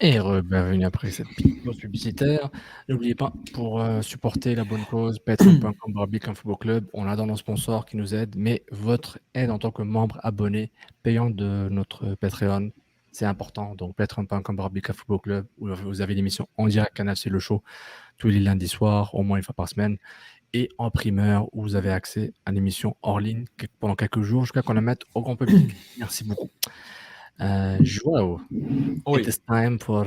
Et bienvenue après cette petite pause publicitaire. N'oubliez pas, pour supporter la bonne cause, patreon.com Barbican Football Club, on a dans nos sponsors qui nous aident, mais votre aide en tant que membre abonné payant de notre Patreon, c'est important. Donc patreon.com Barbican Football Club, où vous avez l'émission en direct Canal C'est le show tous les lundis soirs, au moins une fois par semaine, et en primeur, où vous avez accès à l'émission hors ligne pendant quelques jours jusqu'à qu'on la mette au grand public. Merci beaucoup. Joao, it Oui, is time for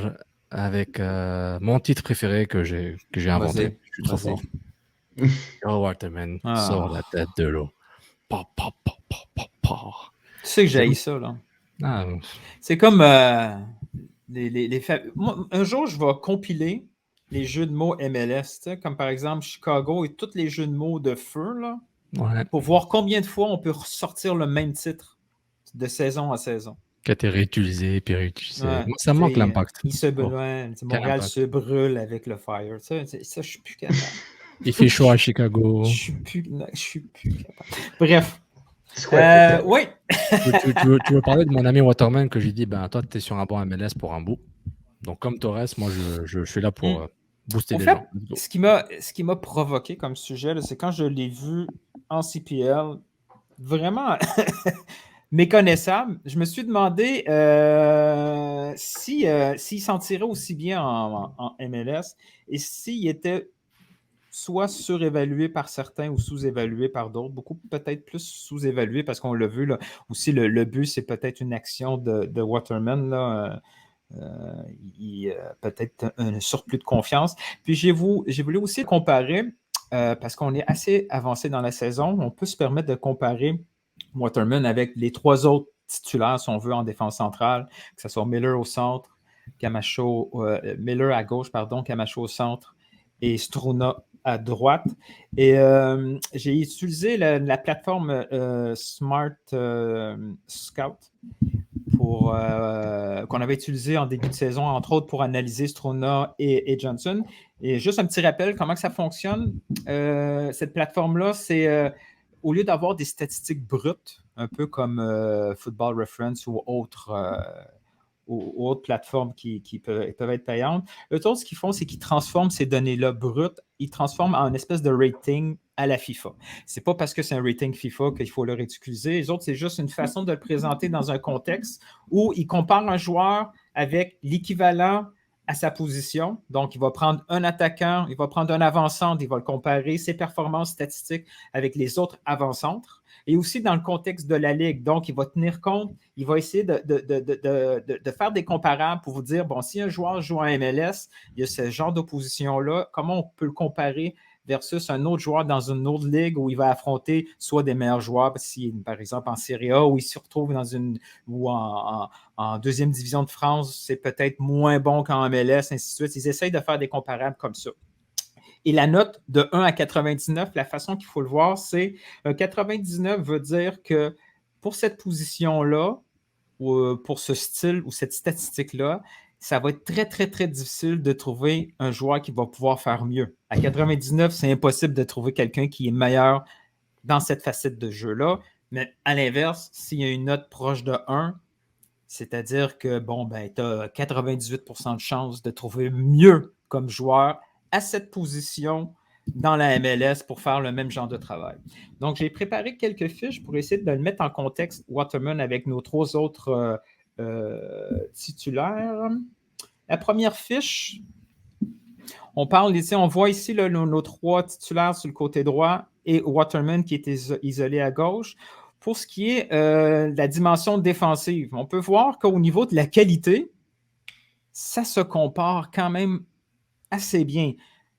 avec mon titre préféré que j'ai inventé. vas-y, Je suis trop fort. Joe Waterman sort la Ah, tête de l'eau. Pa, pa, pa, pa, pa, pa. tu sais que C'est j'ai ça, là. ah, C'est comme Moi, un jour, je vais compiler les jeux de mots MLS, tu sais, comme par exemple Chicago et tous les jeux de mots de feu, là, ouais, pour voir combien de fois on peut ressortir le même titre de saison en saison. qui a été réutilisé, puis réutilisé. Ouais, Moi, ça tu manque sais, l'impact. Oh, quel Montréal impact. se brûle avec le Fire. Ça, je suis plus capable. Il fait chaud à Je Chicago. je suis plus capable. Bref. Squat. Oui. Tu veux parler de mon ami Waterman que j'ai dit, ben toi, tu es sur un bon MLS pour un bout. Donc, comme Torres, moi, je suis là pour booster Au les fait, gens. Let's go. ce qui m'a provoqué comme sujet, là, c'est quand je l'ai vu en CPL, vraiment méconnaissable, je me suis demandé s'il s'en tirait aussi bien en MLS et s'il était soit surévalué par certains ou sous-évalué par d'autres, beaucoup peut-être plus sous-évalué parce qu'on l'a vu, là, aussi le but, c'est peut-être une action de Waterman, là, peut-être un surplus de confiance. Puis j'ai voulu aussi comparer, parce qu'on est assez avancé dans la saison, on peut se permettre de comparer Waterman avec les trois autres titulaires, si on veut, en défense centrale, que ce soit Miller au centre, Miller à gauche, pardon, Camacho au centre et Struna à droite. Et j'ai utilisé la plateforme Smart Scout qu'on avait utilisé en début de saison, entre autres pour analyser Struna et Johnson. Et juste un petit rappel, comment que ça fonctionne, cette plateforme-là, c'est au lieu d'avoir des statistiques brutes, un peu comme Football Reference ou autres plateformes qui peuvent être payantes. Eux autres, ce qu'ils font, c'est qu'ils transforment ces données-là brutes, ils transforment en une espèce de rating à la FIFA. C'est pas parce que c'est un rating FIFA qu'il faut le ridiculiser. Les autres, c'est juste une façon de le présenter dans un contexte où ils comparent un joueur avec l'équivalent à sa position. Donc, il va prendre un attaquant, il va prendre un avant-centre, il va le comparer, ses performances statistiques avec les autres avant-centres. Et aussi dans le contexte de la Ligue. Donc, il va tenir compte, il va essayer de faire des comparables pour vous dire, bon, si un joueur joue en MLS, il y a ce genre d'opposition-là, comment on peut le comparer versus un autre joueur dans une autre ligue où il va affronter soit des meilleurs joueurs, si, par exemple en Serie A, où il se retrouve dans une ou en deuxième division de France, c'est peut-être moins bon qu'en MLS, ainsi de suite. Ils essayent de faire des comparables comme ça. Et la note de 1 à 99, la façon qu'il faut le voir, c'est 99 veut dire que pour cette position-là, ou pour ce style ou cette statistique-là, ça va être très, très, très difficile de trouver un joueur qui va pouvoir faire mieux. À 99, c'est impossible de trouver quelqu'un qui est meilleur dans cette facette de jeu-là. Mais à l'inverse, s'il y a une note proche de 1, c'est-à-dire que, bon, ben, tu as 98% de chances de trouver mieux comme joueur à cette position dans la MLS pour faire le même genre de travail. Donc, j'ai préparé quelques fiches pour essayer de le mettre en contexte Waterman avec nos trois autres titulaires. La première fiche, on parle ici, on voit ici là, nos trois titulaires sur le côté droit et Waterman qui est isolé à gauche. Pour ce qui est de la dimension défensive, on peut voir qu'au niveau de la qualité, ça se compare quand même assez bien.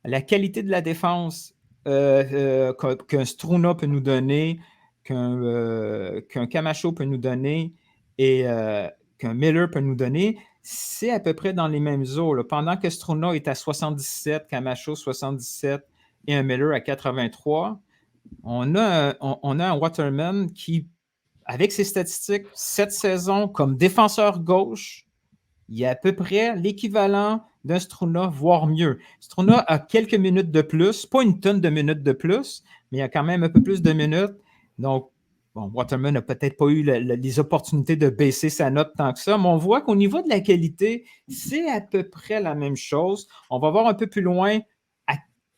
La qualité de la défense qu'un Struna peut nous donner, qu'un Camacho peut nous donner et qu'un Miller peut nous donner, c'est à peu près dans les mêmes eaux. Là. Pendant que Struna est à 77, Camacho 77 et un Miller à 83, on a un Waterman qui, avec ses statistiques, cette saison, comme défenseur gauche, il y a à peu près l'équivalent d'un Struna, voire mieux. Struna a quelques minutes de plus, pas une tonne de minutes de plus, mais il y a quand même un peu plus de minutes. Donc, bon, Waterman n'a peut-être pas eu les opportunités de baisser sa note tant que ça, mais on voit qu'au niveau de la qualité, c'est à peu près la même chose. On va voir un peu plus loin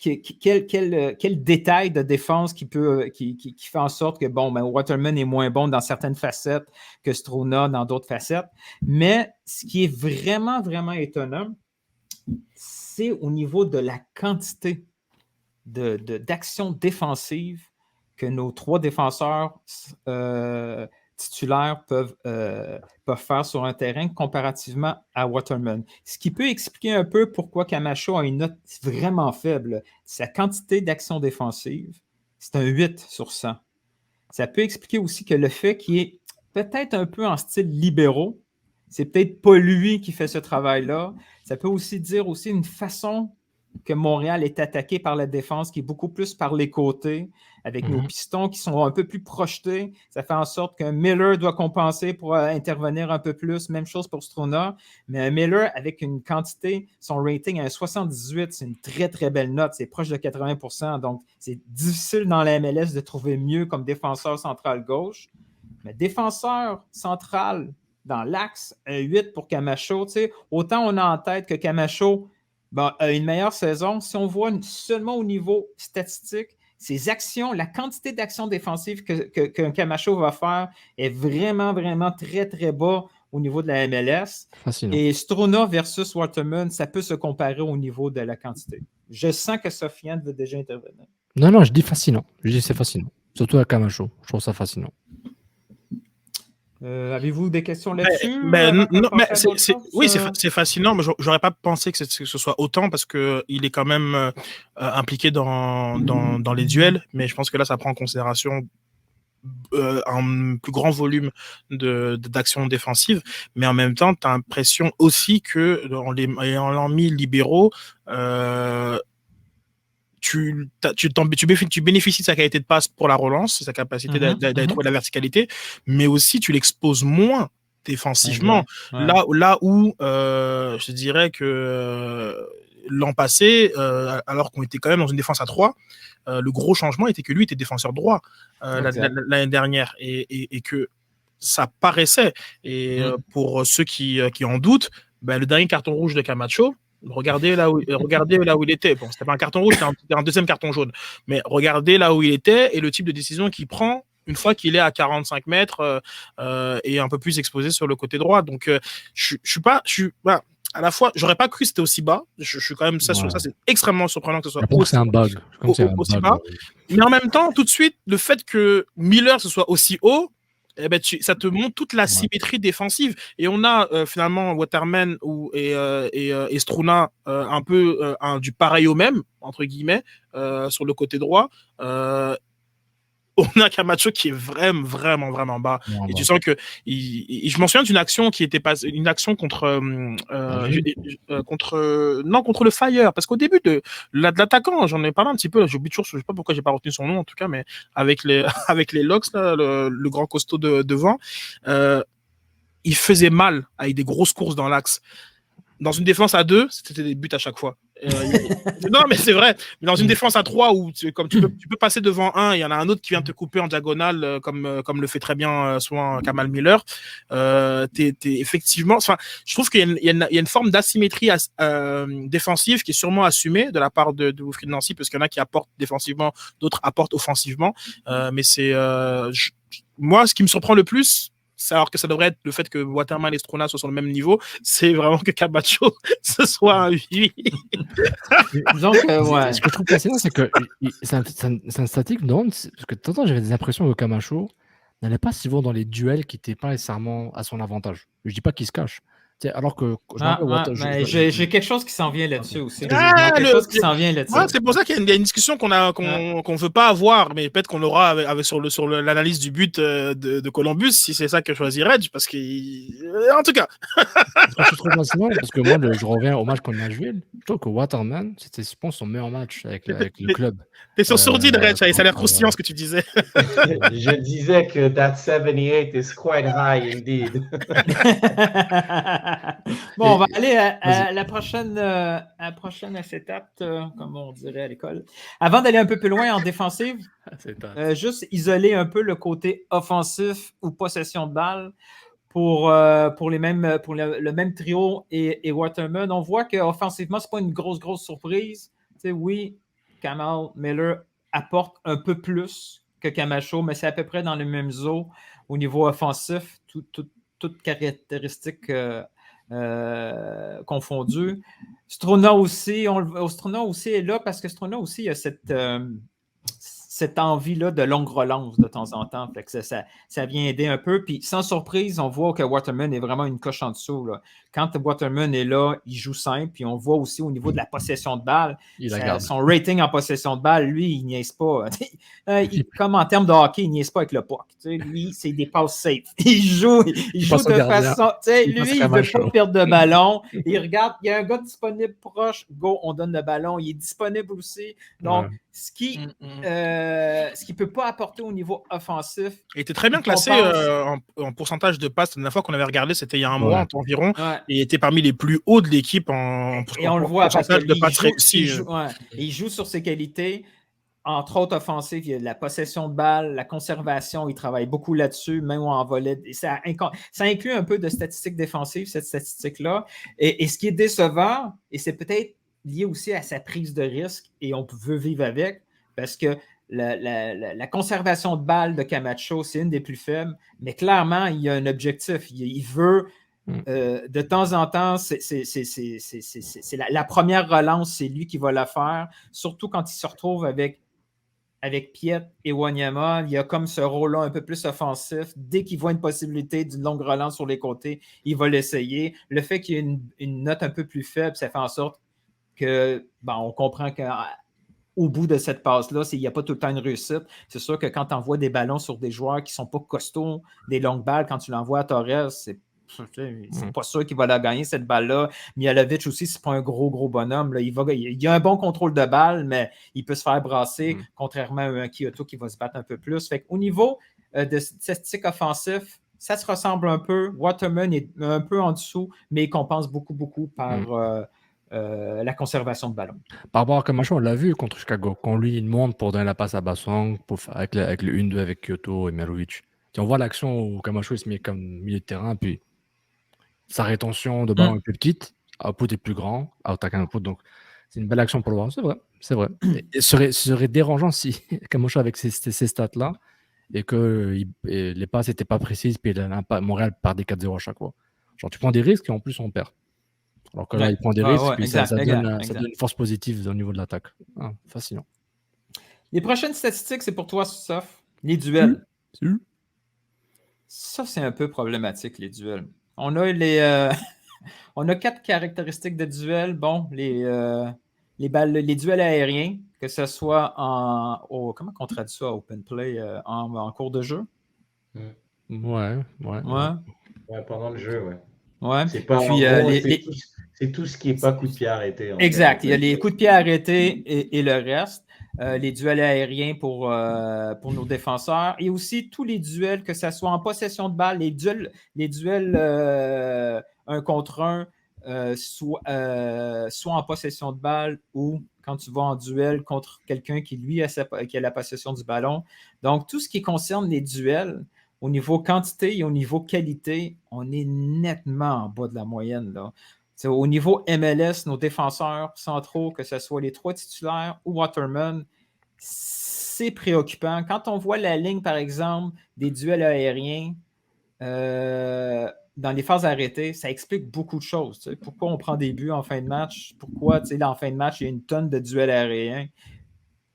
quel détail de défense qui fait en sorte que Waterman est moins bon dans certaines facettes que Struna dans d'autres facettes. Mais ce qui est vraiment, vraiment étonnant, c'est au niveau de la quantité d'actions défensives que nos 3 défenseurs titulaires peuvent faire sur un terrain comparativement à Waterman. Ce qui peut expliquer un peu pourquoi Camacho a une note vraiment faible. Sa quantité d'actions défensives, c'est un 8 sur 100. Ça peut expliquer aussi que le fait qu'il est peut-être un peu en style libéraux, c'est peut-être pas lui qui fait ce travail-là. Ça peut aussi dire aussi une façon que Montréal est attaqué par la défense qui est beaucoup plus par les côtés, avec nos pistons qui sont un peu plus projetés. Ça fait en sorte qu'un Miller doit compenser pour intervenir un peu plus. Même chose pour Struna. Mais un Miller, avec une quantité, son rating à un 78, c'est une très, très belle note. C'est proche de 80%. Donc, c'est difficile dans la MLS de trouver mieux comme défenseur central gauche. Mais défenseur central dans l'axe, un 8 pour Camacho. Autant on a en tête que Camacho a une meilleure saison. Si on voit seulement au niveau statistique, ses actions, la quantité d'actions défensives qu'un Camacho va faire est vraiment, vraiment très, très bas au niveau de la MLS. Fascinant. Et Struna versus Waterman, ça peut se comparer au niveau de la quantité. Je sens que Sofiane veut déjà intervenir. Non, je dis fascinant. Je dis c'est fascinant. Surtout à Camacho. Je trouve ça fascinant. Avez-vous des questions là-dessus? C'est fascinant, mais j'aurais pas pensé que ce soit autant parce que il est quand même impliqué dans les duels, mais je pense que là, ça prend en considération un plus grand volume d'actions défensives, mais en même temps, tu as l'impression aussi que en l'ayant mis libéraux, tu bénéficies de sa qualité de passe pour la relance, sa capacité d'aller trouver la verticalité, mais aussi tu l'exposes moins défensivement. Là où je dirais que l'an passé, alors qu'on était quand même dans une défense à 3, le gros changement était que lui était défenseur droit l'année dernière et que ça paraissait. Et pour ceux qui en doutent, le dernier carton rouge de Camacho, regardez là où il était. Bon, c'était pas un carton rouge, c'était un deuxième carton jaune. Mais regardez là où il était et le type de décision qu'il prend une fois qu'il est à 45 mètres et un peu plus exposé sur le côté droit. Donc, à la fois, j'aurais pas cru que c'était aussi bas. Je suis quand même sur ça, c'est extrêmement surprenant que ce soit aussi, c'est un bug. Aussi bas. Mais en même temps, tout de suite, le fait que Miller ce soit aussi haut, ça te montre toute la symétrie défensive. Et on a finalement Waterman et Struna un peu du pareil au même, entre guillemets, sur le côté droit. On a Camacho qui est vraiment, vraiment, vraiment bas. Et tu sens que je m'en souviens d'une action qui était une action contre le Fire, parce qu'au début de l'attaquant, j'en ai parlé un petit peu. J'oublie toujours, je sais pas pourquoi j'ai pas retenu son nom en tout cas, mais avec les Locks, là, le grand costaud devant, il faisait mal avec des grosses courses dans l'axe. Dans une défense à 2, c'était des buts à chaque fois. Non, mais c'est vrai. Mais dans une défense à 3, où tu peux passer devant un, il y en a un autre qui vient te couper en diagonale, comme le fait très bien souvent Kamal Miller. T'es effectivement. Enfin, je trouve qu'il y a une forme d'asymétrie défensive qui est sûrement assumée de la part de Wilfried Nancy, parce qu'il y en a qui apportent défensivement, d'autres apportent offensivement. Mais c'est moi, ce qui me surprend le plus, alors que ça devrait être le fait que Waterman et Struna soient sur le même niveau, c'est vraiment que Camacho ce soit un 8. Donc, Ce que je trouve fascinant, c'est que c'est un statique, non? Parce que de temps en temps, j'avais des impressions que Camacho n'allait pas si souvent dans les duels qui n'étaient pas nécessairement à son avantage. Je dis pas qu'il se cache. Alors que j'ai quelque chose qui s'en vient là-dessus aussi. Quelque chose qui s'en vient là-dessus. C'est pour ça qu'il y a une discussion qu'on veut pas avoir, mais peut-être qu'on l'aura sur l'analyse du but de Columbus, si c'est ça que choisit Reg, parce que en tout cas. Je trouve fascinant parce que moi, je reviens au match contre Nashville. Je trouve que Waterman, c'était, je pense, son meilleur match avec le club. T'es sur sourdine, Reg, ça a l'air croustillant ce que tu disais. Je disais que that 78 is quite high indeed. Bon, on va Et aller vas-y. à la prochaine étape, comme on dirait à l'école. Avant d'aller un peu plus loin en défensive, C'est hâte. juste isoler un peu le côté offensif ou possession de balle pour le même trio et Waterman. On voit qu'offensivement, ce n'est pas une grosse surprise. Tu sais, oui, Kamal Miller apporte un peu plus que Camacho, mais c'est à peu près dans le même zoo au niveau offensif, toutes caractéristiques confondues. Strona aussi, Strona aussi est là parce que Strona aussi a cette envie-là de longue relance de temps en temps. Fait que ça vient aider un peu. Puis sans surprise, on voit que Waterman est vraiment une coche en dessous. Là. Quand Waterman est là, il joue simple. Puis on voit aussi au niveau de la possession de balle, Il la garde. son rating en possession de balle, lui, il niaise pas. Comme en termes de hockey, il niaise pas avec le puck. Lui, c'est des passes safe. Il joue passe au de gardien. façon. Il passe à Lui, il veut Camacho. pas perdre de ballon. Il regarde, il y a un gars disponible proche, go, on donne le ballon. Il est disponible aussi. Donc, Ouais. ce qui ne peut pas apporter au niveau offensif. Il était très bien classé en pourcentage de passes. La dernière fois qu'on avait regardé, c'était il y a un mois environ. Ouais. Et il était parmi les plus hauts de l'équipe et on le voit parce pourcentage de passes qu'il réussies. il joue sur ses qualités. Entre autres offensives, il y a la possession de balle, la conservation, il travaille beaucoup là-dessus, même en volet. Ça inclut un peu de statistiques défensives, cette statistique-là. Et ce qui est décevant, et c'est peut-être lié aussi à sa prise de risque, et on veut vivre avec, parce que la conservation de balle de Camacho, c'est une des plus faibles, mais clairement, il y a un objectif. Il veut, de temps en temps, la première relance, c'est lui qui va la faire, surtout quand il se retrouve avec Piet et Wanyama, il y a comme ce rôle-là un peu plus offensif. Dès qu'il voit une possibilité d'une longue relance sur les côtés, il va l'essayer. Le fait qu'il y ait une note un peu plus faible, ça fait en sorte que, on comprend qu'au bout de cette passe-là, il n'y a pas tout le temps une réussite. C'est sûr que quand tu envoies des ballons sur des joueurs qui ne sont pas costauds, des longues balles, quand tu l'envoies à Torres, c'est pas sûr qu'il va la gagner, cette balle-là. Mihalovic aussi, c'est pas un gros bonhomme. Là. Il a un bon contrôle de balle, mais il peut se faire brasser, contrairement à un Kyoto qui va se battre un peu plus. Fait qu'au niveau de statistique offensif, ça se ressemble un peu. Waterman est un peu en dessous, mais il compense beaucoup par la conservation de ballon. Par rapport à Camacho, on l'a vu contre Chicago. Quand lui, il monte pour donner la passe à Bassong, avec le 1-2 avec Kyoto et Merovic. On voit l'action où Camacho il se met comme milieu de terrain, puis sa rétention de ballon est plus petite, output est plus grand, attaque un output, donc c'est une belle action pour le voir. C'est vrai. Et ce serait dérangeant si Camacho avec ces stats-là et que les passes n'étaient pas précises, puis Montréal perdait 4-0 à chaque fois. Genre, tu prends des risques et en plus on perd. Alors que là, il prend des risques, puis ça donne une force positive au niveau de l'attaque. Fascinant. Les prochaines statistiques, c'est pour toi, Sof. Les duels. Ça, c'est un peu problématique, les duels. On a on a 4 caractéristiques de duels. Bon, les duels aériens, que ce soit comment on traduit ça, open play, en cours de jeu? Ouais. Pendant le jeu, ouais. Ouais. C'est pas puis, c'est tout ce qui n'est pas coup de pied arrêté. Exact. Il y a les coups de pied arrêtés et le reste. Les duels aériens pour nos défenseurs. Et aussi tous les duels, que ce soit en possession de balle, les duels 1 contre 1, soit en possession de balle ou quand tu vas en duel contre quelqu'un qui, lui, qui a la possession du ballon. Donc, tout ce qui concerne les duels, au niveau quantité et au niveau qualité, on est nettement en bas de la moyenne, là. Au niveau MLS, nos défenseurs centraux, que ce soit les 3 titulaires ou Waterman, c'est préoccupant. Quand on voit la ligne, par exemple, des duels aériens dans les phases arrêtées, ça explique beaucoup de choses. Pourquoi on prend des buts en fin de match? Pourquoi, en fin de match, il y a une tonne de duels aériens?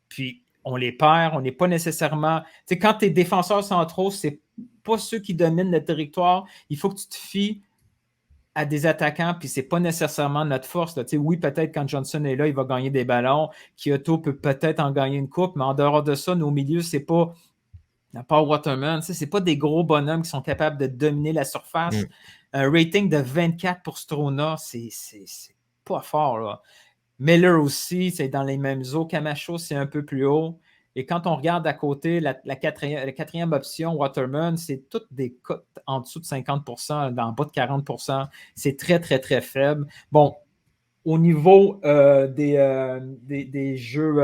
Puis, on les perd. On n'est pas nécessairement... quand tes défenseurs centraux, c'est pas ceux qui dominent le territoire. Il faut que tu te fies à des attaquants, puis c'est pas nécessairement notre force. Là. Oui, peut-être quand Johnson est là, il va gagner des ballons. Kyoto peut peut-être en gagner une coupe, mais en dehors de ça, nos milieux, c'est pas, à part Waterman, c'est pas des gros bonhommes qui sont capables de dominer la surface. Un rating de 24 pour Strona, c'est pas fort. Là. Miller aussi, c'est dans les mêmes eaux. Camacho, c'est un peu plus haut. Et quand on regarde à côté la quatrième option, Waterman, c'est toutes des cotes en dessous de 50%, en bas de 40%. C'est très, très, très faible. Bon, au niveau des jeux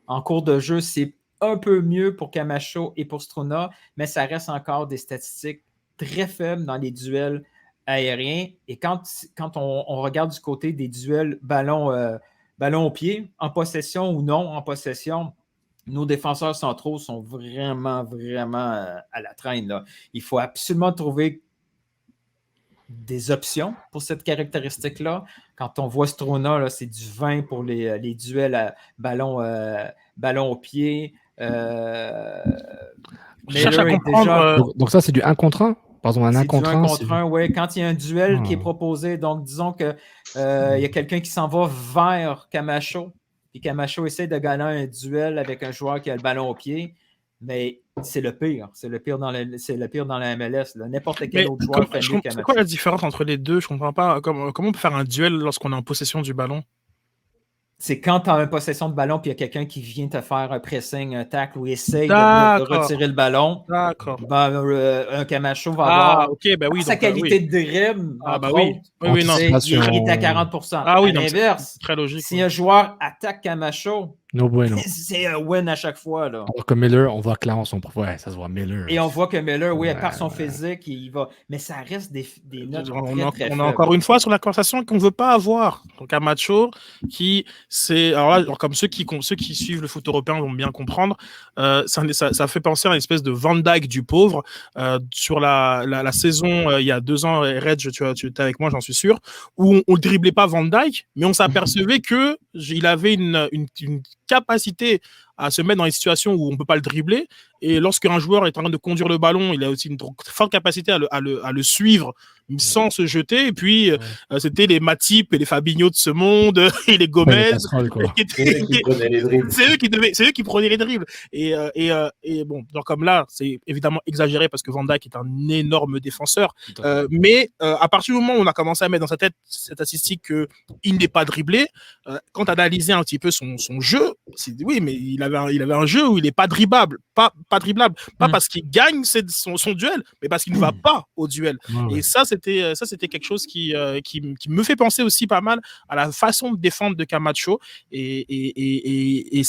en cours de jeu, c'est un peu mieux pour Camacho et pour Struna, mais ça reste encore des statistiques très faibles dans les duels aériens. Et quand on regarde du côté des duels ballon au pied, en possession ou non en possession, nos défenseurs centraux sont vraiment, vraiment à la traîne, là. Il faut absolument trouver des options pour cette caractéristique-là. Quand on voit Struna, là, c'est du 20 pour les duels à ballon au pied. Je cherche à comprendre. Donc ça, c'est du 1 contre 1? Pardon, un 1 contre 1? C'est du 1 contre 1, oui. Quand il y a un duel qui est proposé, donc disons qu'il y a quelqu'un qui s'en va vers Camacho, puis Camacho essaie de gagner un duel avec un joueur qui a le ballon au pied, mais c'est le pire. C'est le pire dans la MLS. Là. N'importe quel autre joueur fait mieux Camacho. C'est quoi la différence entre les deux? Je ne comprends pas. Comment on peut faire un duel lorsqu'on est en possession du ballon? C'est quand tu as une possession de ballon puis il y a quelqu'un qui vient te faire un pressing, un tackle ou essaye de retirer le ballon. D'accord. Un Camacho va avoir sa qualité de dribble. Oui, non. Il est à 40%. À l'inverse, très logique. Si un joueur attaque Camacho, no bueno. C'est un win à chaque fois. Là. Alors que Miller, on voit clairement son profil. Ça se voit Miller. Et on voit que Miller, par son physique, il va. Mais ça reste des notes très on est encore une fois sur la conversation qu'on ne veut pas avoir. Donc Camacho, qui c'est. Alors là, comme ceux qui suivent le foot européen vont bien comprendre, ça fait penser à une espèce de Van Dijk du pauvre. Sur la saison, il y a 2 ans, Reg, tu étais avec moi, j'en suis sûr, où on ne driblait pas Van Dijk, mais on s'apercevait qu'il avait une capacité à se mettre dans les situations où on ne peut pas le dribbler. Et lorsqu'un joueur est en train de conduire le ballon, il a aussi une forte capacité à le suivre sans se jeter. Et puis, c'était les Matip et les Fabinho de ce monde, et les Gomez. C'est eux qui prenaient les dribbles. Et bon, donc comme là, c'est évidemment exagéré parce que Van Dijk est un énorme défenseur. Mais à partir du moment où on a commencé à mettre dans sa tête cette statistique qu'il n'est pas dribblé, quand tu analysais un petit peu son jeu, oui, mais il avait un jeu où il n'est pas dribbable. Pas driblable, pas parce qu'il gagne son duel, mais parce qu'il ne va pas au duel. Et ça, c'était quelque chose qui me fait penser aussi pas mal à la façon de défendre de Camacho. Et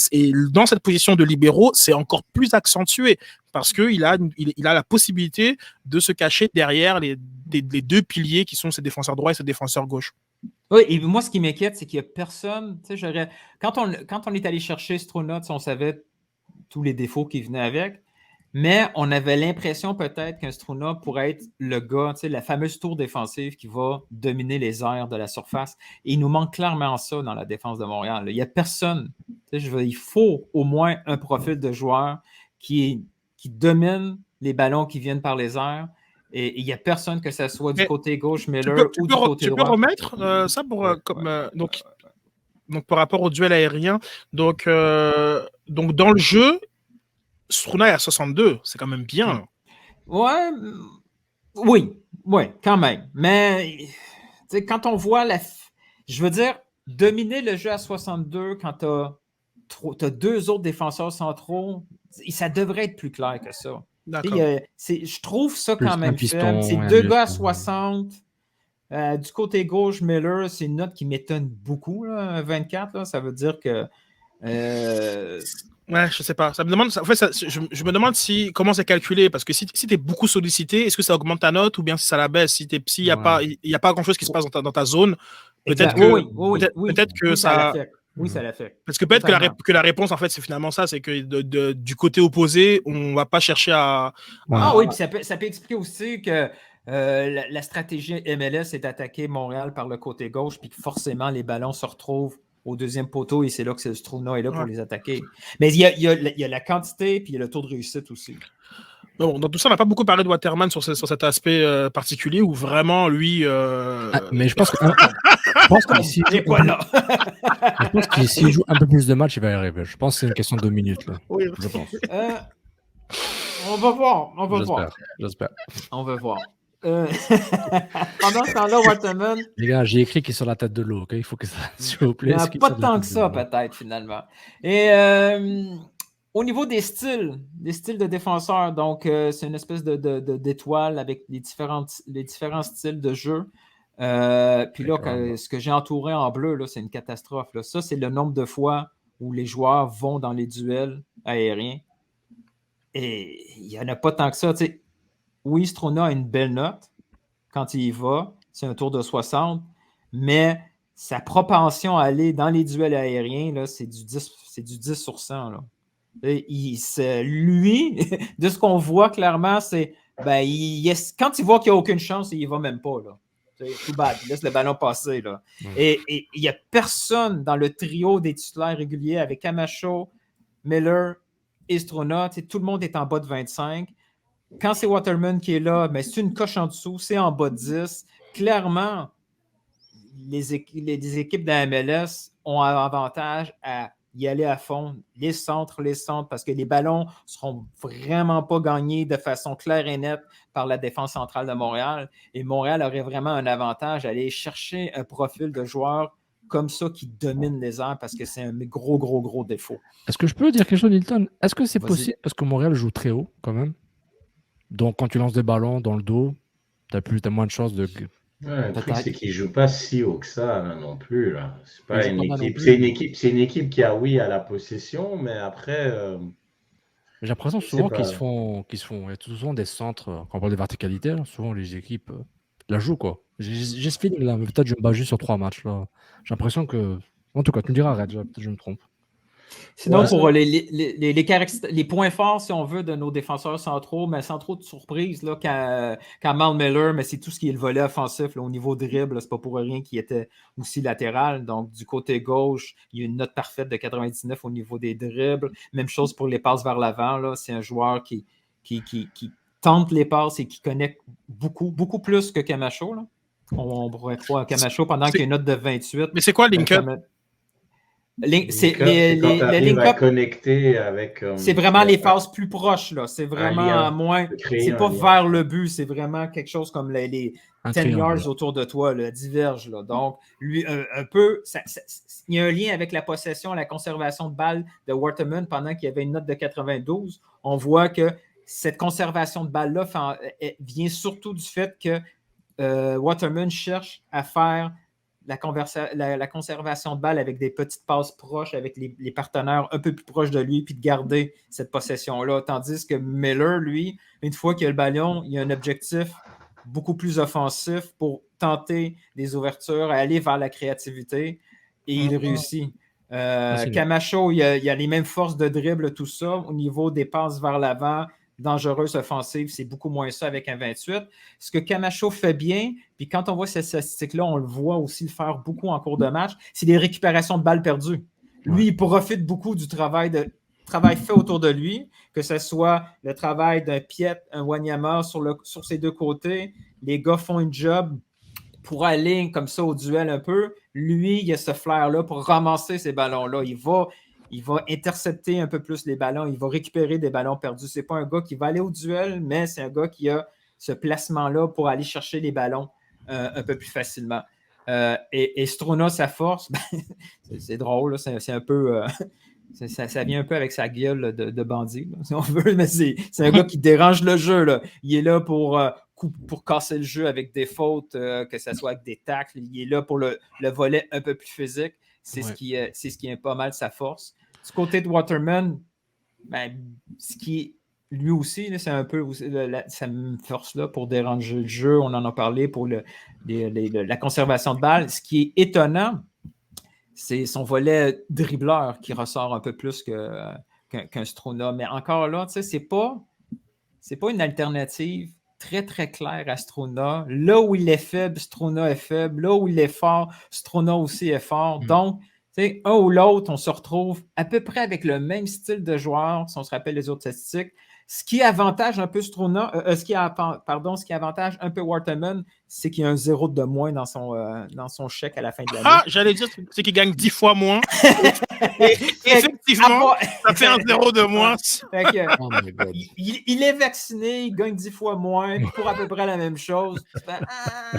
dans cette position de libéraux, c'est encore plus accentué parce qu'il a la possibilité de se cacher derrière les 2 piliers qui sont ses défenseurs droits et ses défenseurs gauche. Oui, et moi, ce qui m'inquiète, c'est qu'il n'y a personne. Quand on est allé chercher Struna, on savait tous les défauts qui venaient avec, mais on avait l'impression peut-être qu'un Struna pourrait être le gars, la fameuse tour défensive qui va dominer les airs de la surface. Et il nous manque clairement ça dans la défense de Montréal. Il n'y a personne. Il faut au moins un profil de joueur qui domine les ballons qui viennent par les airs. Et il n'y a personne, que ce soit du côté gauche, Miller, ou du côté droit. Tu peux remettre ça pour donc par rapport au duel aérien. Donc dans le jeu, Struna est à 62, c'est quand même bien. Oui, quand même. Mais quand on voit je veux dire, dominer le jeu à 62 quand tu as 2 autres défenseurs centraux, ça devrait être plus clair que ça. Je trouve ça quand même faible. C'est 2 gars à 60. Du côté gauche, Miller, c'est une note qui m'étonne beaucoup. Là, 24, là, ça veut dire que... Ouais, je sais pas. Ça me demande, en fait, je me demande comment c'est calculé, parce que si tu es beaucoup sollicité, est-ce que ça augmente ta note ou bien si ça la baisse? S'il n'y a pas grand-chose qui se passe dans ta zone, peut-être que ça... Oui, ça l'affecte. Parce que peut-être que la réponse, en fait, c'est finalement ça, c'est que du côté opposé, on va pas chercher à... oui, puis ça peut expliquer aussi que la stratégie MLS est d'attaquer Montréal par le côté gauche, puis que forcément, les ballons se retrouvent au 2e poteau, et c'est là que Struna est là pour les attaquer. Mais il y a la quantité, puis il y a le taux de réussite aussi. Bon, dans tout ça, on n'a pas beaucoup parlé de Waterman sur cet aspect particulier où vraiment, lui... mais je pense que s'il joue un peu plus de matchs, il va y arriver. Je pense que c'est une question de 2 minutes. Là. Oui, je pense. On va voir. J'espère. On va voir. Pendant ce temps-là, Waterman, Les gars, j'ai écrit qu'il est sur la tête de l'eau, ok? Il faut que ça, s'il vous il plaît, n'y en a qu'il pas sorte de la tant tête que de ça, l'eau. peut-être, finalement. Et au niveau des styles de défenseurs, donc c'est une espèce d'étoile avec les différents styles de jeu. Puis là, D'accord. ce que j'ai entouré en bleu, là, c'est une catastrophe. Là. Ça, c'est le nombre de fois où les joueurs vont dans les duels aériens. Et il n'y en a pas tant que ça. Tu sais, oui, Strona a une belle note quand il y va. C'est un tour de 60. Mais sa propension à aller dans les duels aériens, là, c'est du 10 sur 100. Là. Et lui, de ce qu'on voit clairement, c'est ben, quand il voit qu'il n'y a aucune chance, il n'y va même pas. Là. Tout bad, il laisse le ballon passer. Là. Et il n'y a personne dans le trio des titulaires réguliers avec Camacho, Miller et Strona. Tout le monde est en bas de 25. Quand c'est Waterman qui est là, ben, c'est une coche en dessous, c'est en bas de 10. Clairement, les équipes de la MLS ont un avantage à y aller à fond, les centres, parce que les ballons ne seront vraiment pas gagnés de façon claire et nette par la défense centrale de Montréal. Et Montréal aurait vraiment un avantage à aller chercher un profil de joueur comme ça qui domine les airs parce que c'est un gros défaut. Est-ce que je peux dire quelque chose, Nilton? Est-ce que c'est Vas-y. possible parce que Montréal joue très haut quand même? Donc quand tu lances des ballons dans le dos, t'as moins de chances de. Ouais, le truc, Peut-être. c'est qu'ils jouent pas si haut que ça là, non plus. Là. C'est Ils pas jouent une pas mal non équipe. plus. C'est une équipe qui a oui à la possession, mais après, J'ai l'impression je sais souvent pas. il y a souvent des centres, quand on parle de verticalité, là, souvent les équipes la jouent quoi. J'ai ce feeling là, mais peut-être je me base juste sur 3 matchs là. J'ai l'impression que. En tout cas, tu me diras, Red, peut-être je me trompe. Sinon, Ouais. pour les points forts, si on veut, de nos défenseurs centraux, mais sans trop de surprise, là, quand Mal Miller, mais c'est tout ce qui est le volet offensif là, au niveau dribble, c'est pas pour rien qu'il était aussi latéral. Donc, du côté gauche, il y a une note parfaite de 99 au niveau des dribbles. Même chose pour les passes vers l'avant. Là, c'est un joueur qui tente les passes et qui connecte beaucoup plus que Camacho. Là. On pourrait croire Camacho pendant qu'il y a une note de 28. Mais c'est quoi Link-Up? C'est quand tu arrives à connecter avec. C'est vraiment les phases plus proches. Là. C'est vraiment moins. C'est pas vers le but, c'est vraiment quelque chose comme les 10 yards autour de toi, là, diverge. Là. Donc, lui, un peu, il y a un lien avec la possession, la conservation de balle de Waterman pendant qu'il y avait une note de 92. On voit que cette conservation de balle-là vient surtout du fait que Waterman cherche à faire la conservation de balle avec des petites passes proches, avec les partenaires un peu plus proches de lui, puis de garder cette possession-là. Tandis que Miller, lui, une fois qu'il a le ballon, il a un objectif beaucoup plus offensif pour tenter des ouvertures, aller vers la créativité, et il réussit. Camacho, il a les mêmes forces de dribble, tout ça. Au niveau des passes vers l'avant, dangereuse offensive, c'est beaucoup moins ça avec un 28. Ce que Camacho fait bien, puis quand on voit cette statistique-là, on le voit aussi le faire beaucoup en cours de match, c'est des récupérations de balles perdues. Lui, il profite beaucoup du travail fait autour de lui, que ce soit le travail d'un Piet, un Wanyama sur ses deux côtés. Les gars font une job pour aller comme ça au duel un peu. Lui, il a ce flair-là pour ramasser ces ballons-là. Il va intercepter un peu plus les ballons. Il va récupérer des ballons perdus. Ce n'est pas un gars qui va aller au duel, mais c'est un gars qui a ce placement-là pour aller chercher les ballons un peu plus facilement. Et Strona, sa force, c'est drôle, là, c'est un peu... ça vient un peu avec sa gueule de bandit, là, si on veut, mais c'est un gars qui dérange le jeu. Là. Il est là pour casser le jeu avec des fautes, que ce soit avec des tacles. Il est là pour le volet un peu plus physique. C'est ce qui est pas mal sa force. Du côté de Waterman, ben, ce qui lui aussi, c'est un peu sa force-là pour déranger le jeu. On en a parlé pour la conservation de balles. Ce qui est étonnant, c'est son volet dribbleur qui ressort un peu plus qu'un Strona. Mais encore là, c'est pas une alternative très, très claire à Strona. Là où il est faible, Strona est faible. Là où il est fort, Strona aussi est fort. Donc, un ou l'autre, on se retrouve à peu près avec le même style de joueur, si on se rappelle les autres statistiques. Ce qui avantage un peu Strona, ce qui avantage un peu Waterman, c'est qu'il y a un 0 de moins dans son chèque à la fin de l'année. Ah, j'allais dire, c'est qu'il gagne 10 fois moins. Et effectivement, ça fait un 0 de moins. Oh my God. Il est vacciné, il gagne 10 fois moins pour à peu près la même chose.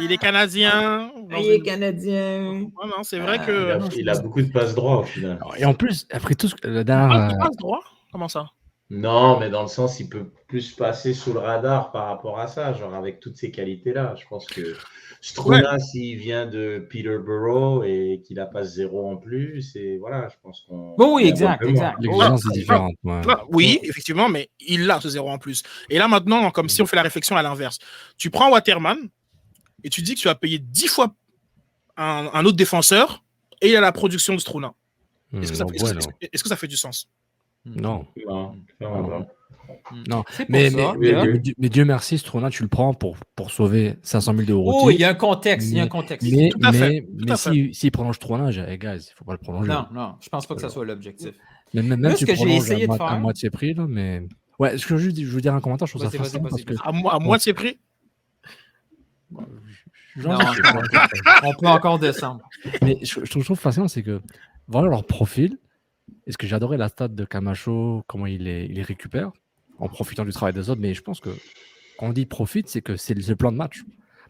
Il est canadien. Il est canadien. Ouais, non, c'est vrai que. Il a beaucoup de passe droit au final. Et en plus, après tout, Il passe droit? Comment ça? Non, mais dans le sens, il peut plus passer sous le radar par rapport à ça, genre avec toutes ces qualités-là. Je pense que Struna, s'il vient de Peterborough et qu'il a pas 0 en plus, et voilà, je pense qu'on. Oui, exact. L'exigence est différente. Ouais. Oui, effectivement, mais il a ce 0 en plus. Et là, maintenant, comme si on fait la réflexion à l'inverse, tu prends Waterman et tu dis que tu vas payer 10 fois un autre défenseur et il y a la production de Struna. Est-ce que ça fait du sens? Non. Non. Mais Dieu merci, Struna, tu le prends pour sauver 500 000 d'euros. Oh, il y a un contexte. Mais s'il prolonge Struna, gars, il ne faut pas le prolonger. Non, je pense pas que ça soit l'objectif. Même si tu prolonges à moitié prix, là, mais... Ouais, je veux dire un commentaire, je trouve ça fascinant parce que... À moitié prix? Non, on peut encore descendre. Mais je trouve fascinant, c'est que voilà leur profil. Est-ce que j'ai adoré la stat de Camacho, comment il les récupère en profitant du travail des autres, mais je pense que quand on dit profite, c'est que c'est le plan de match.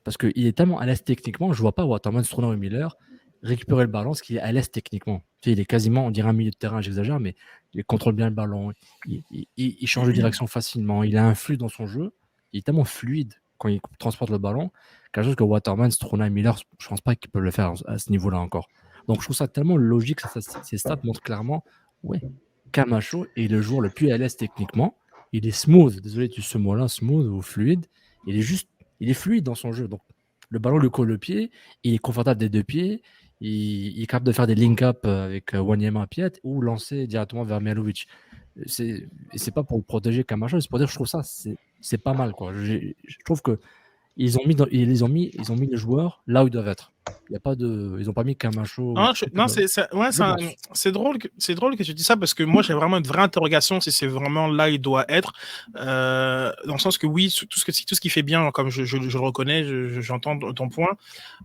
Parce qu'il est tellement à l'aise techniquement, je ne vois pas Waterman, Struna ou Miller récupérer le ballon, parce qu'il est à l'aise techniquement. Tu sais, il est quasiment, on dirait un milieu de terrain, j'exagère, mais il contrôle bien le ballon, il change de direction facilement, il a un flux dans son jeu, il est tellement fluide quand il transporte le ballon, quelque chose que Waterman, Struna et Miller, je ne pense pas qu'ils peuvent le faire à ce niveau-là encore. Donc je trouve ça tellement logique, ces stats montrent clairement, Camacho est le joueur le plus à l'aise techniquement, il est smooth, désolé de ce mot-là, smooth ou fluide, il est fluide dans son jeu, donc le ballon lui colle le pied, il est confortable des deux pieds, il est capable de faire des link-up avec Wanyama Piet ou lancer directement vers Mialovic. C'est pas pour le protéger Camacho, c'est pour dire que je trouve ça c'est pas mal, quoi. Je trouve que ils ont mis les joueurs là où ils doivent être. Ils n'ont pas mis Camacho. Non, c'est drôle que tu dis ça parce que moi j'ai vraiment une vraie interrogation si c'est vraiment là il doit être. Dans le sens que oui, tout ce qui fait bien, comme je le reconnais, j'entends ton point.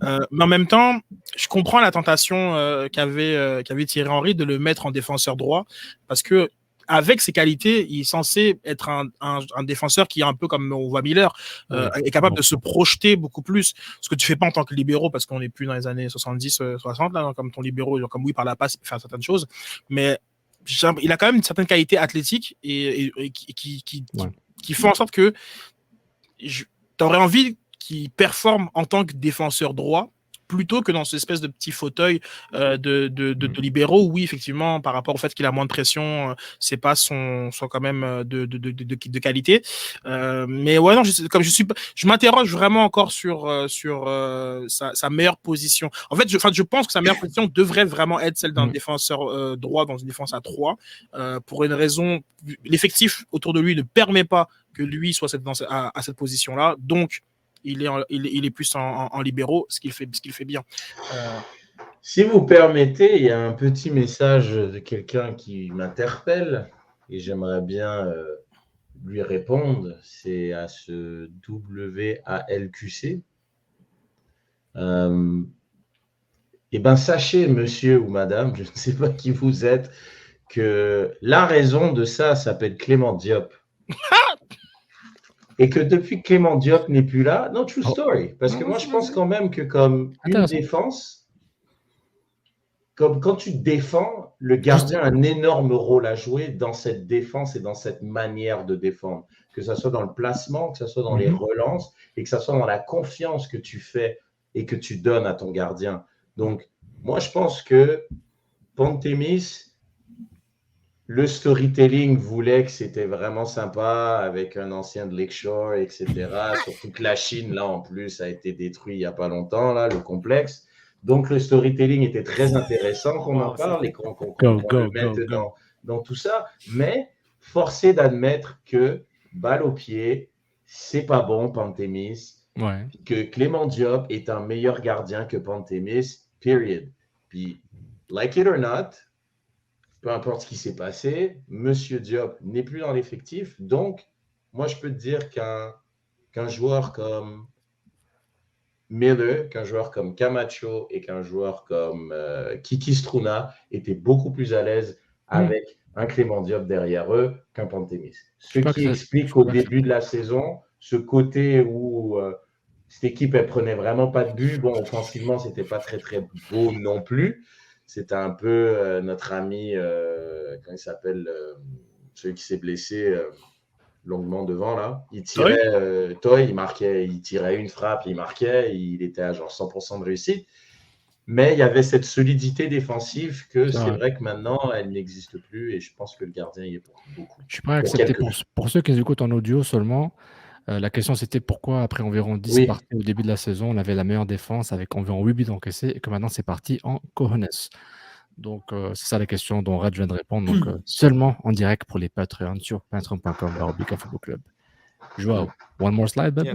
Mais en même temps, je comprends la tentation qu'avait Thierry Henry de le mettre en défenseur droit parce que avec ses qualités, il est censé être un défenseur qui est un peu comme on voit Miller, est capable de se projeter beaucoup plus, ce que tu fais pas en tant que libéraux parce qu'on n'est plus dans les années 70, 60, là, comme ton libéraux, comme oui, par la passe, il peut faire certaines choses, mais il a quand même une certaine qualité athlétique et qui fait en sorte que tu aurais envie qu'il performe en tant que défenseur droit plutôt que dans cette espèce de petit fauteuil de libéraux. Oui, effectivement, par rapport au fait qu'il a moins de pression, c'est pas son quand même de qualité. Mais ouais, non, je m'interroge vraiment encore sur sa meilleure position. En fait, je pense que sa meilleure position devrait vraiment être celle d'un défenseur droit dans une défense à 3. Pour une raison, l'effectif autour de lui ne permet pas que lui soit à cette position-là. Donc, il est plus en libéraux, ce qu'il fait bien. Si vous permettez, il y a un petit message de quelqu'un qui m'interpelle et j'aimerais bien lui répondre. C'est à ce WALQC. Eh bien, sachez, monsieur ou madame, je ne sais pas qui vous êtes, que la raison de ça s'appelle Clément Diop. Et que depuis que Clément Diop n'est plus là, non, true story. Parce que moi, je pense quand même que comme une défense, comme quand tu défends, le gardien a un énorme rôle à jouer dans cette défense et dans cette manière de défendre. Que ce soit dans le placement, que ce soit dans les relances et que ce soit dans la confiance que tu fais et que tu donnes à ton gardien. Donc, moi, je pense que Pantémis, le storytelling voulait que c'était vraiment sympa avec un ancien de Lakeshore, etc. Surtout que la Chine, là, en plus, a été détruit il n'y a pas longtemps, là, le complexe. Donc, le storytelling était très intéressant qu'on en parle et qu'on le mette dans tout ça. Mais forcé d'admettre que, balle au pied, c'est pas bon, Pantémis. Ouais. Que Clément Diop est un meilleur gardien que Pantémis, period. Puis, like it or not, peu importe ce qui s'est passé, Monsieur Diop n'est plus dans l'effectif, donc moi, je peux te dire qu'un joueur comme Miller, qu'un joueur comme Camacho et qu'un joueur comme Kiki Struna étaient beaucoup plus à l'aise avec un Clément Diop derrière eux qu'un Pantémis. Ce qui explique qu'au début de la saison, ce côté où cette équipe, elle prenait vraiment pas de but. Bon, offensivement, c'était pas très, très beau non plus. C'était un peu notre ami, comment il s'appelle, celui qui s'est blessé longuement devant, là. Il tirait, Toy, il marquait, il tirait une frappe, il marquait, il était à genre 100% de réussite. Mais il y avait cette solidité défensive que c'est vrai que maintenant, elle n'existe plus et je pense que le gardien y est pour beaucoup. Je suis prêt à accepter pour ceux qui nous écoutent en audio seulement. La question, c'était pourquoi, après environ 10 parties au début de la saison, on avait la meilleure défense avec environ 8 buts encaissés et que maintenant, c'est parti en cojones. Donc, c'est ça la question dont Red vient de répondre. Donc, seulement en direct pour les Patreons sur patreon.com/Bika Football Club. Joao, one more slide, baby?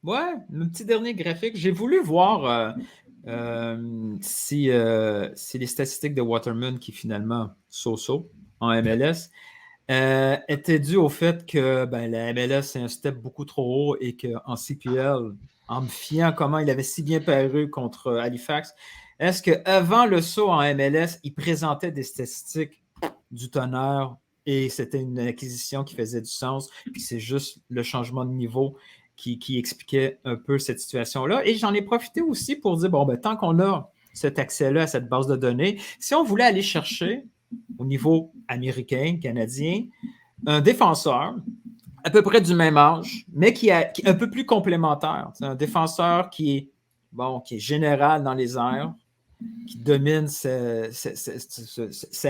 Ouais, un petit dernier graphique. J'ai voulu voir si les statistiques de Waterman, qui finalement so-so en MLS, était dû au fait que la MLS, c'est un step beaucoup trop haut et qu'en CPL, en me fiant comment il avait si bien paru contre Halifax, est-ce qu'avant le saut en MLS, il présentait des statistiques du Tonnerre et c'était une acquisition qui faisait du sens, puis c'est juste le changement de niveau qui expliquait un peu cette situation-là. Et j'en ai profité aussi pour dire, tant qu'on a cet accès-là à cette base de données, si on voulait aller chercher au niveau américain, canadien, un défenseur à peu près du même âge, mais qui est un peu plus complémentaire. C'est un défenseur qui est général dans les airs, qui domine sa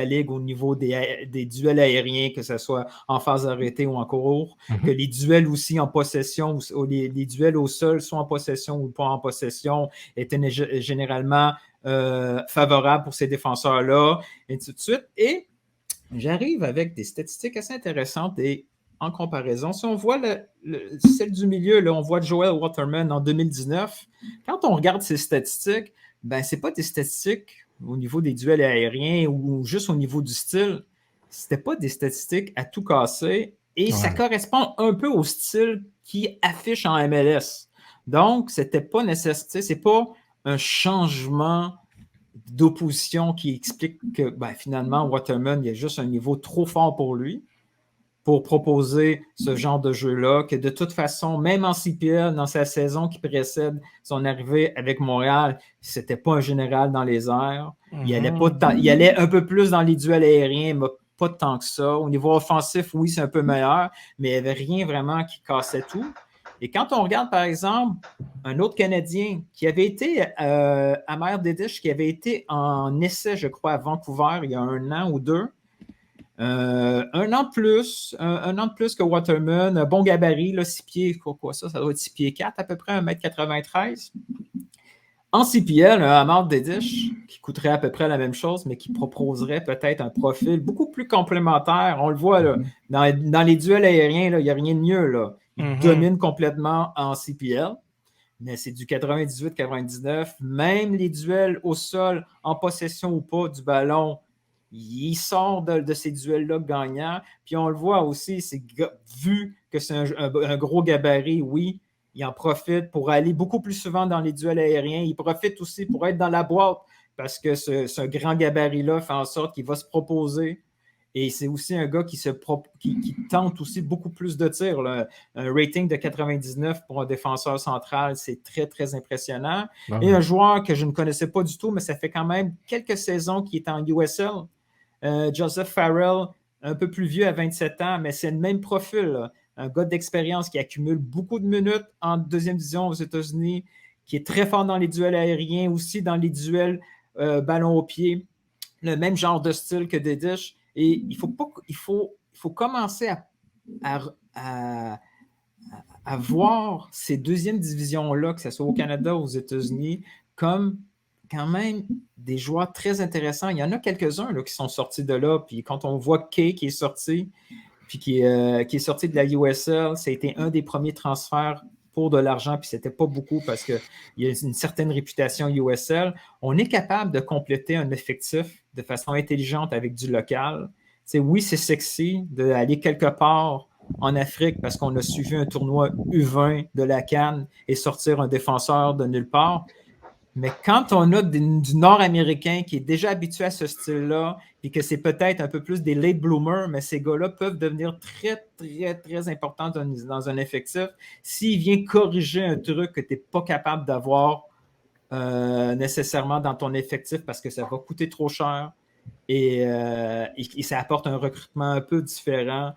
ligue au niveau des duels aériens, que ce soit en phase arrêtée ou en cours, que les duels aussi en possession, ou les duels au sol, soit en possession ou pas en possession, étaient généralement favorables pour ces défenseurs-là, et ainsi de suite. Et j'arrive avec des statistiques assez intéressantes et en comparaison, si on voit celle du milieu, là, on voit Joel Waterman en 2019. Quand on regarde ces statistiques, ce n'est pas des statistiques au niveau des duels aériens ou juste au niveau du style. Ce n'était pas des statistiques à tout casser et ça correspond un peu au style qui affiche en MLS. Donc, c'était pas nécessaire, c'est pas un changement d'opposition qui explique que finalement, Waterman, il y a juste un niveau trop fort pour lui pour proposer ce genre de jeu-là, que de toute façon, même en CPL, dans sa saison qui précède son arrivée avec Montréal, c'était pas un général dans les airs. Il allait un peu plus dans les duels aériens, mais pas tant que ça. Au niveau offensif, oui, c'est un peu meilleur, mais il n'y avait rien vraiment qui cassait tout. Et quand on regarde, par exemple, un autre Canadien qui avait été Amer Dedish, qui avait été en essai, je crois, à Vancouver il y a 1 an ou 2, un an de plus que Waterman, un bon gabarit, là, 6 pieds, quoi ça doit être 6 pieds 4 à peu près, 1m93. En CPL, un Amer Dedish, qui coûterait à peu près la même chose, mais qui proposerait peut-être un profil beaucoup plus complémentaire. On le voit là, dans les duels aériens, il n'y a rien de mieux. Là. Il domine complètement en CPL, mais c'est du 98-99. Même les duels au sol, en possession ou pas du ballon, il sort de ces duels-là gagnants. Puis on le voit aussi, vu que c'est un gros gabarit, oui, il en profite pour aller beaucoup plus souvent dans les duels aériens. Il profite aussi pour être dans la boîte parce que ce grand gabarit-là fait en sorte qu'il va se proposer. Et c'est aussi un gars qui tente aussi beaucoup plus de tirs. Là. Un rating de 99 pour un défenseur central, c'est très, très impressionnant. Et un joueur que je ne connaissais pas du tout, mais ça fait quand même quelques saisons qu'il est en USL. Joseph Farrell, un peu plus vieux à 27 ans, mais c'est le même profil. Là. Un gars d'expérience qui accumule beaucoup de minutes en deuxième division aux États-Unis, qui est très fort dans les duels aériens, aussi dans les duels ballon au pied. Le même genre de style que Dedish. Et il faut commencer à voir ces deuxièmes divisions-là, que ce soit au Canada ou aux États-Unis, comme quand même des joueurs très intéressants. Il y en a quelques-uns là, qui sont sortis de là. Puis quand on voit Kay qui est sorti, puis qui est sorti de la USL, ça a été un des premiers transferts pour de l'argent, puis c'était pas beaucoup parce qu'il y a une certaine réputation USL. On est capable de compléter un effectif de façon intelligente avec du local. Oui, c'est sexy d'aller quelque part en Afrique parce qu'on a suivi un tournoi U20 de la CAN et sortir un défenseur de nulle part. Mais quand on a du Nord-Américain qui est déjà habitué à ce style-là, et que c'est peut-être un peu plus des late bloomers, mais ces gars-là peuvent devenir très, très, très importants dans un effectif s'il vient corriger un truc que tu n'es pas capable d'avoir nécessairement dans ton effectif parce que ça va coûter trop cher et ça apporte un recrutement un peu différent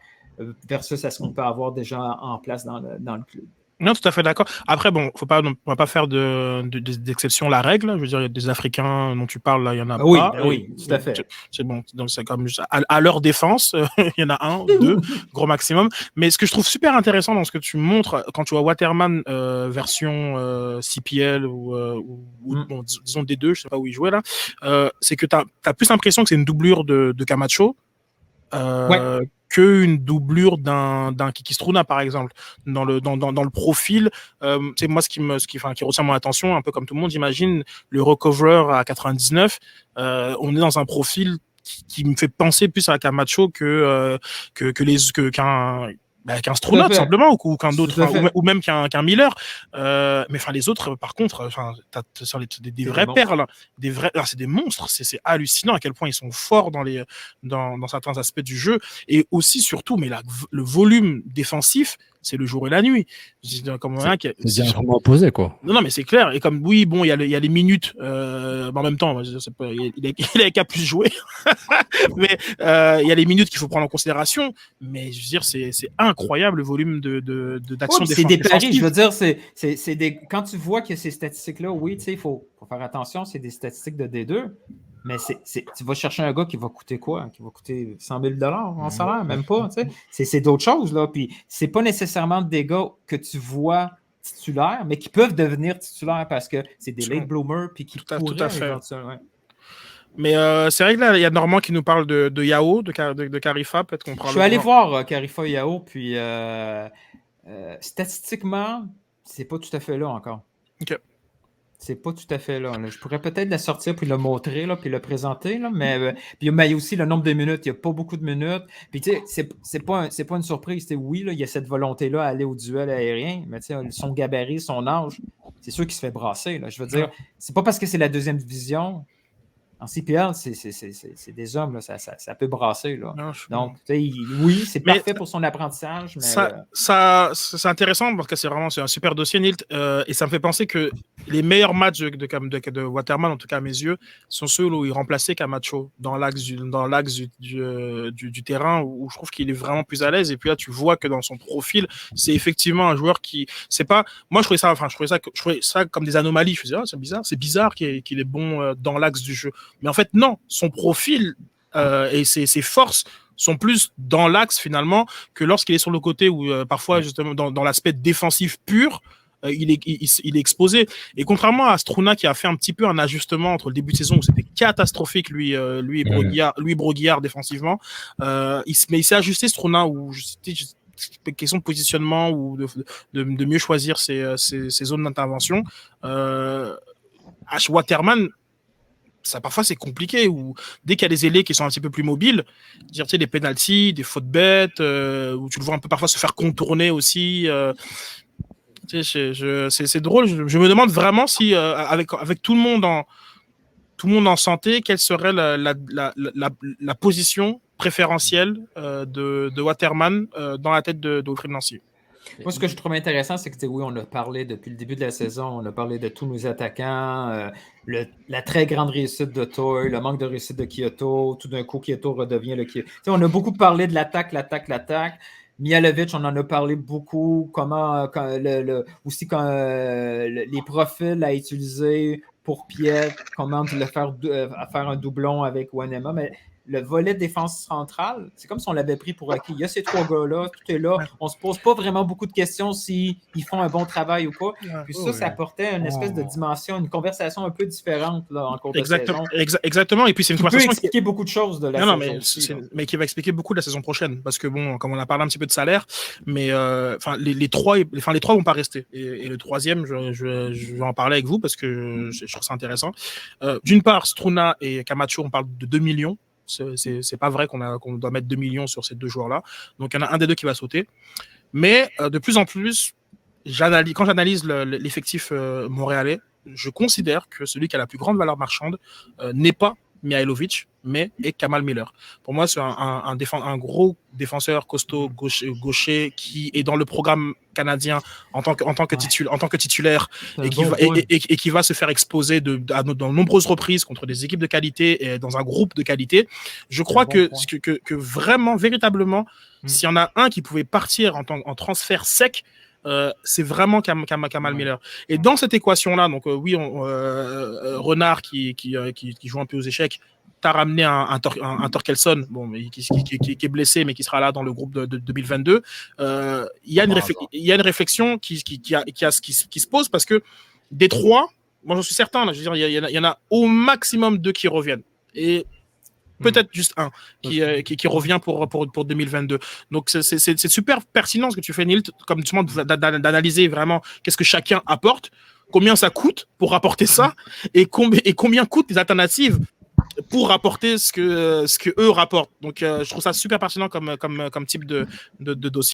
versus à ce qu'on peut avoir déjà en place dans le club. Non, tout à fait d'accord. Après, bon, on va pas faire d'exception la règle. Je veux dire, il y a des Africains dont tu parles, là, il y en a oui, pas. Oui, tout à fait. C'est bon. Donc, c'est comme à leur défense, il y en a un, deux, gros maximum. Mais ce que je trouve super intéressant dans ce que tu montres, quand tu vois Waterman version CPL ou bon, disons D2, je sais pas où il jouait là, c'est que t'as plus l'impression que c'est une doublure de Camacho. Ouais. Qu'une doublure d'un Kiki Struna, par exemple, dans le profil. C'est moi ce qui retient mon attention, un peu comme tout le monde, j'imagine, le recoverer à 99, on est dans un profil qui me fait penser plus à Camacho qu'un Struna, tout simplement, ou qu'un autre, ou même qu'un Miller. Mais enfin, les autres, par contre, t'as des vraies perles, c'est des monstres. C'est hallucinant à quel point ils sont forts dans certains aspects du jeu. Et aussi, surtout, mais le volume défensif, c'est le jour et la nuit. C'est diamétralement opposé, quoi. Non, mais c'est clair. Et comme, oui, bon, il y a les minutes, mais en même temps, il a qu'à plus jouer. Mais il y a les minutes qu'il faut prendre en considération. Mais je veux dire, c'est incroyable le volume d'action défensive. C'est des paris, je veux dire, c'est des. Quand tu vois que ces statistiques-là, oui, tu sais, il faut faire attention, c'est des statistiques de D2. Mais tu vas chercher un gars qui va coûter quoi? Qui va coûter 100 000 $ en salaire, même pas. C'est d'autres choses, là. Puis c'est pas nécessairement des gars que tu vois titulaires, mais qui peuvent devenir titulaires parce que c'est des late bloomers puis qui pourraient éventuellement. Ouais. Mais c'est vrai que là, il y a Normand qui nous parle de Yao, de Carifa. Peut-être qu'on Je suis allé voir Carifa Yao, puis statistiquement, c'est pas tout à fait là encore. OK. C'est pas tout à fait là. Je pourrais peut-être la sortir puis le montrer, là, puis le présenter, là, mais puis il y a aussi le nombre de minutes. Il n'y a pas beaucoup de minutes. Puis tu sais, c'est pas une surprise. Oui, là, il y a cette volonté-là à aller au duel aérien, mais tu sais, son gabarit, son âge, c'est sûr qu'il se fait brasser. Là. Je veux dire, c'est pas parce que c'est la deuxième division. En CPL, c'est des hommes, là, ça peut brasser. Là. Non, donc, oui, c'est parfait pour son apprentissage. Mais, c'est intéressant parce que c'est un super dossier, Nilt. Et ça me fait penser que les meilleurs matchs de Waterman, en tout cas à mes yeux, sont ceux où il remplaçait Camacho dans l'axe du terrain où je trouve qu'il est vraiment plus à l'aise. Et puis là, tu vois que dans son profil, c'est effectivement un joueur qui. C'est pas. Moi, je trouvais ça comme des anomalies. Je me disais, c'est bizarre qu'il est bon dans l'axe du jeu. Mais en fait, non, son profil et ses forces sont plus dans l'axe finalement que lorsqu'il est sur le côté où parfois justement dans l'aspect défensif pur, il est exposé. Et contrairement à Struna qui a fait un petit peu un ajustement entre le début de saison où c'était catastrophique lui et Broguillard défensivement, mais il s'est ajusté Struna où question de positionnement ou de mieux choisir ses zones d'intervention. Waterman, ça parfois c'est compliqué ou dès qu'il y a des ailés qui sont un petit peu plus mobiles, dire des penalties, des fautes bêtes, où tu le vois un peu parfois se faire contourner aussi. C'est drôle. Je me demande vraiment si avec tout le monde en santé, quelle serait la position préférentielle de Waterman dans la tête de Wilfried Nancy. Moi, ce que je trouve intéressant, c'est que oui, on a parlé depuis le début de la saison, on a parlé de tous nos attaquants, la très grande réussite de Toy, le manque de réussite de Kyoto, tout d'un coup, Kyoto redevient le Kyoto. On a beaucoup parlé de l'attaque. Mihalovic, on en a parlé beaucoup, comment aussi quand les profils à utiliser pour Piet, comment le faire un doublon avec Wanema, mais le volet de défense centrale, c'est comme si on l'avait pris pour acquis. Il y a ces trois gars-là, tout est là. On ne se pose pas vraiment beaucoup de questions s'ils font un bon travail ou pas. Puis ça apportait une espèce de dimension, une conversation un peu différente là, en cours de saison. Exactement. Et puis c'est une conversation qui peut expliquer beaucoup de choses de la saison. Mais qui va expliquer beaucoup de la saison prochaine. Parce que bon, comme on a parlé un petit peu de salaire, mais les trois vont pas rester. Et le troisième, je vais en parler avec vous parce que je trouve ça intéressant. D'une part, Struna et Camacho, on parle de 2 millions. C'est pas vrai qu'on doit mettre 2 millions sur ces 2 joueurs-là. Donc, il y en a un des 2 qui va sauter. Mais de plus en plus, quand j'analyse l'effectif montréalais, je considère que celui qui a la plus grande valeur marchande n'est pas Mihailovic, mais est Kamal Miller. Pour moi, c'est un gros défenseur costaud gaucher qui est dans le programme canadien en tant que titulaire et qui va se faire exposer dans de nombreuses reprises contre des équipes de qualité et dans un groupe de qualité. Je crois que vraiment, véritablement, s'il y en a un qui pouvait partir en transfert sec, c'est vraiment Kamal Miller. Et dans cette équation-là, donc oui, Renard qui joue un peu aux échecs, t'as ramené un Torkelson, bon, qui est blessé, mais qui sera là dans le groupe de 2022. Il y a une réflexion qui se pose parce que des 3, moi j'en suis certain, là, je veux dire, il y en a au maximum 2 qui reviennent. Et peut-être juste un qui revient pour 2022. Donc, c'est super pertinent ce que tu fais, Neil, comme justement d'analyser vraiment qu'est-ce que chacun apporte, combien ça coûte pour rapporter ça, et combien coûtent les alternatives pour rapporter ce que eux rapportent. Donc, je trouve ça super pertinent comme type de dossier.